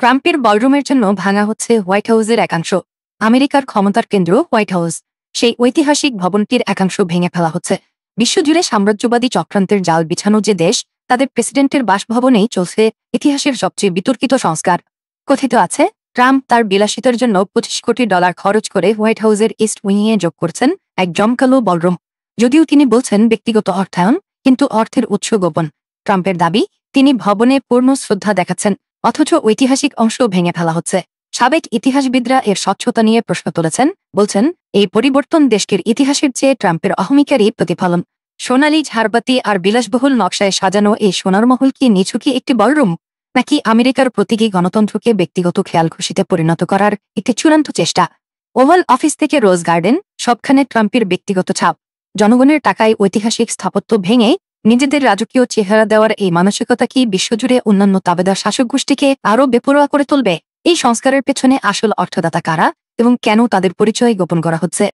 ট্রাম্পের বলরুমের জন্য ভাঙা হচ্ছে হোয়াইট হাউসের একাংশ। আমেরিকার ক্ষমতার কেন্দ্র হোয়াইট হাউস, সেই ঐতিহাসিক ভবনটির একাংশ ভেঙে ফেলা হচ্ছে। বিশ্বজুড়ে সাম্রাজ্যবাদী চক্রান্তের জাল বিছানো যে দেশ, তাদের প্রেসিডেন্টের বাসভবনেই চলছে ইতিহাসের সবচেয়ে বিতর্কিত সংস্কার। কথিত আছে, ট্রাম্প তার বিলাসিতার জন্য $25 কোটি খরচ করে হোয়াইট হাউসের ইস্ট উইংয়ে যোগ করছেন এক জমকালো বলরুম। যদিও তিনি বলছেন ব্যক্তিগত অর্থায়ন, কিন্তু অর্থের উৎস গোপন। ট্রাম্পের দাবি, তিনি ভবনে পূর্ণ শ্রদ্ধা দেখাচ্ছেন, অথচ ঐতিহাসিক অংশ ভেঙে ফেলা হচ্ছে। সাবেক ইতিহাসবিদরা এর স্বচ্ছতা নিয়ে প্রশ্ন তুলেছেন, বলছেন এই পরিবর্তন দেশটির ইতিহাসের চেয়ে ট্রাম্পের অহমিকারই প্রতিফলন। সোনালী ঝাড়বাতি আর বিলাসবহুল নকশায় সাজানো এই সোনার মহল কি নিছকই একটি বলরুম, নাকি আমেরিকার প্রতীকী গণতন্ত্রকে ব্যক্তিগত খেয়াল খুশিতে পরিণত করার একটি চূড়ান্ত চেষ্টা? ওভাল অফিস থেকে রোজ গার্ডেন, সবখানে ট্রাম্পের ব্যক্তিগত ছাপ। জনগণের টাকায় ঐতিহাসিক স্থাপত্য ভেঙে নিজেদের রাজকীয় চেহারা দেওয়ার এই মানসিকতা কি বিশ্বজুড়ে অন্যান্য তাবেদার শাসক গোষ্ঠীকে আরও বেপরোয়া করে তুলবে? এই সংস্কারের পেছনে আসল অর্থদাতা কারা এবং কেন তাদের পরিচয় গোপন করা হচ্ছে?